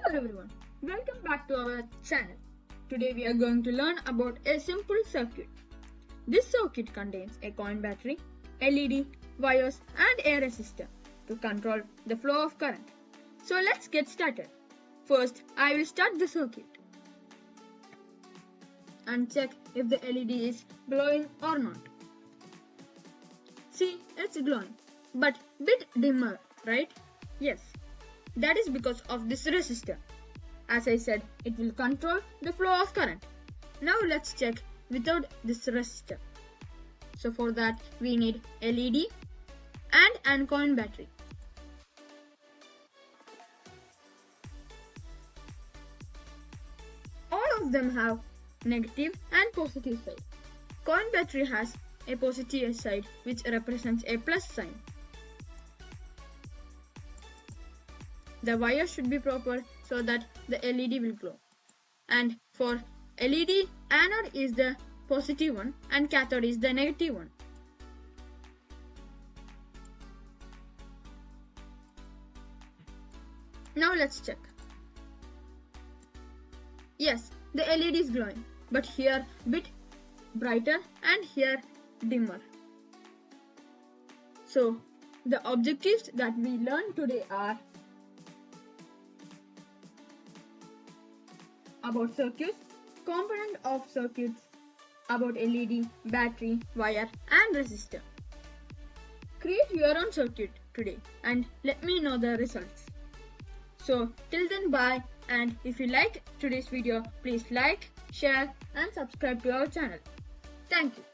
Hello everyone, welcome back to our channel. Today we are going to learn about a simple circuit. This circuit contains a coin battery, LED, wires and a resistor to control the flow of current. So let's get started. First, I will start the circuit and check if the LED is glowing or not. See, it's glowing, but bit dimmer, right? Yes. That is because of this resistor. As I said, it will control the flow of current. Now let's check without this resistor. So for that we need LED and an coin battery. All of them have negative and positive side. Coin battery has a positive side which represents a plus sign. The wire should be proper so that the LED will glow. And for LED, anode is the positive one and cathode is the negative one. Now let's check. Yes, the LED is glowing, but here bit brighter and here dimmer. So the objectives that we learned today are about circuits, component of circuits, about LED, battery, wire and resistor. Create your own circuit today and let me know the results. So till then, bye, and if you liked today's video, please like, share and subscribe to our channel. Thank you.